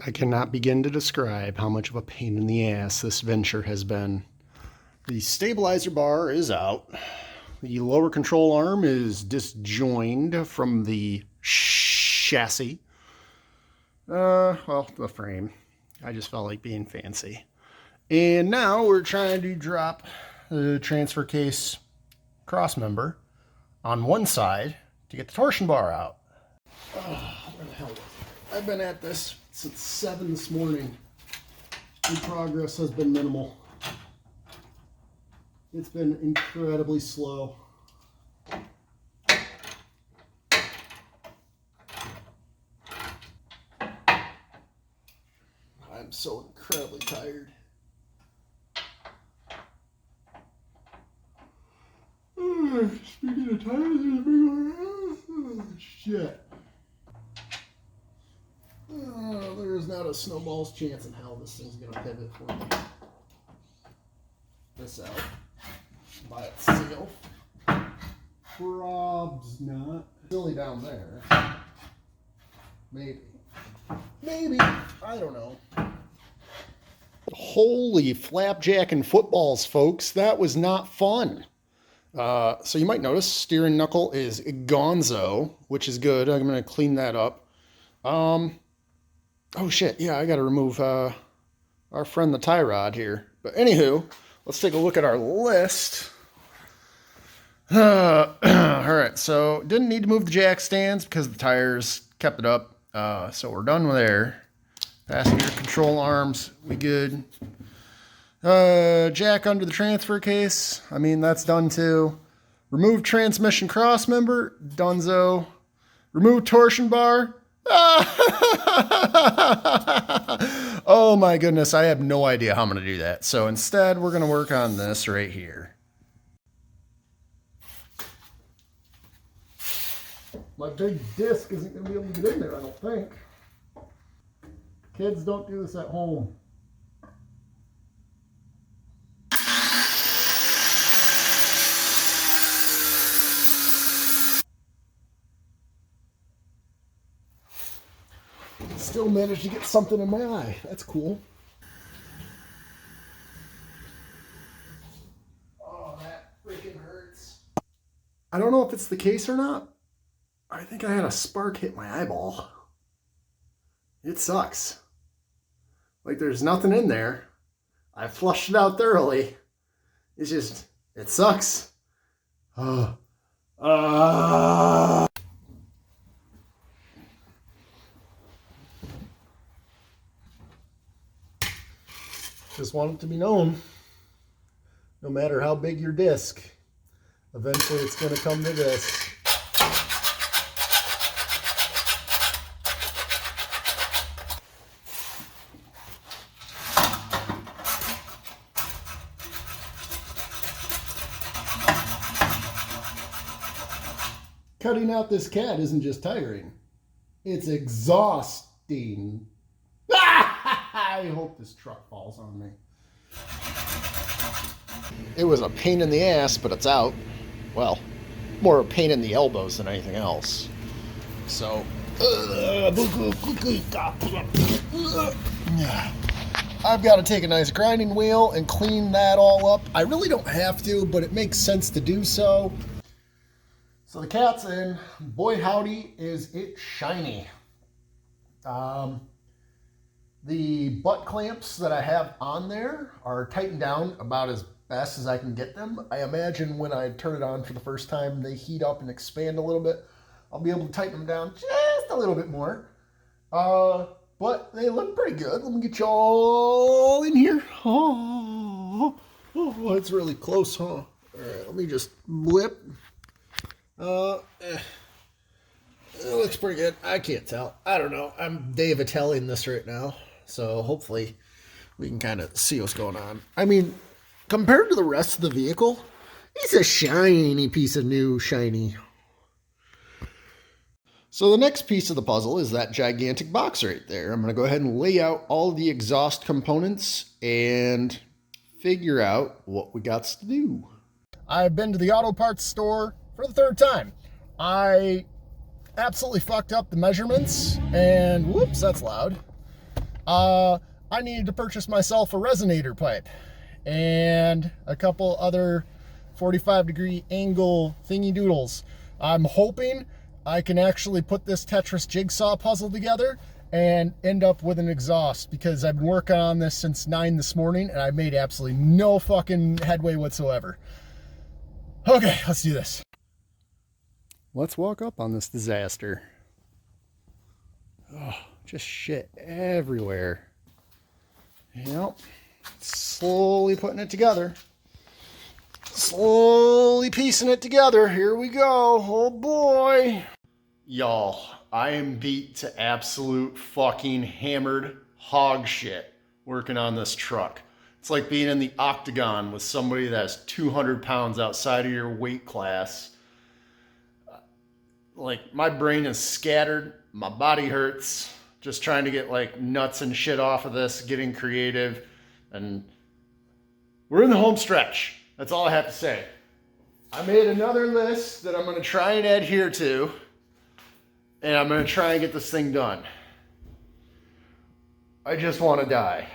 I cannot begin to describe how much of a pain in the ass this venture has been. The stabilizer bar is out. The lower control arm is disjoined from the chassis. Well, the frame. I just felt like being fancy. And now we're trying to drop the transfer case cross member on one side to get the torsion bar out. Oh, where the hell was it? I've been at this since 7 this morning. And progress has been minimal. It's been incredibly slow. I'm so incredibly tired. Speaking of tired, there's a big one. Oh, shit. There's not a snowball's chance in hell this thing's gonna pivot for me. This out by itself. Probs not. Silly down there. Maybe. Maybe. I don't know. Holy flapjack and footballs, folks. That was not fun. So you might notice steering knuckle is gonzo, which is good. I'm going to clean that up. Oh shit. Yeah, I got to remove our friend the tie rod here. But anywho, let's take a look at our list. All right, so didn't need to move the jack stands because the tires kept it up. So we're done with there. Passenger control arms, we good. Jack under the transfer case, I mean, that's done too. Remove transmission cross member, donezo. Remove torsion bar. Oh my goodness, I have no idea how I'm going to do that. So instead, we're going to work on this right here. My big disc isn't going to be able to get in there, I don't think. Kids, don't do this at home. Still managed to get something in my eye. That's cool. Oh, that freaking hurts. I don't know if it's the case or not. I think I had a spark hit my eyeball. It sucks. Like there's nothing in there. I flushed it out thoroughly. It's just, it sucks. Just want it to be known, no matter how big your disc, eventually it's going to come to this. Cutting out this cat isn't just tiring, it's exhausting. I hope this truck falls on me. It was a pain in the ass, but it's out. Well, more a pain in the elbows than anything else. So, I've got to take a nice grinding wheel and clean that all up. I really don't have to, but it makes sense to do so. So the cat's in. Boy howdy, is it shiny. The butt clamps that I have on there are tightened down about as best as I can get them. I imagine when I turn it on for the first time, they heat up and expand a little bit. I'll be able to tighten them down just a little bit more. But they look pretty good. Let me get you all in here. Oh, it's really close, huh? All right, let me just blip. It looks pretty good. I can't tell. I don't know. I'm Dave Italian this right now. So hopefully we can kind of see what's going on. I mean, compared to the rest of the vehicle, it's a shiny piece of new shiny. So the next piece of the puzzle is that gigantic box right there. I'm going to go ahead and lay out all the exhaust components and figure out what we got to do. I've been to the auto parts store for the third time. I absolutely fucked up the measurements and whoops, that's loud. I needed to purchase myself a resonator pipe and a couple other 45-degree angle thingy doodles. I'm hoping I can actually put this Tetris jigsaw puzzle together and end up with an exhaust, because I've been working on this since 9 this morning and I've made absolutely no fucking headway whatsoever. Okay, let's do this. Let's walk up on this disaster. Oh, just shit everywhere. Yep. Slowly putting it together. Slowly piecing it together. Here we go. Oh boy. Y'all, I am beat to absolute fucking hammered hog shit working on this truck. It's like being in the octagon with somebody that's 200 pounds outside of your weight class. Like, my brain is scattered. My body hurts. Just trying to get like nuts and shit off of this, getting creative. And we're in the home stretch. That's all I have to say. I made another list that I'm going to try and adhere to. And I'm going to try and get this thing done. I just want to die.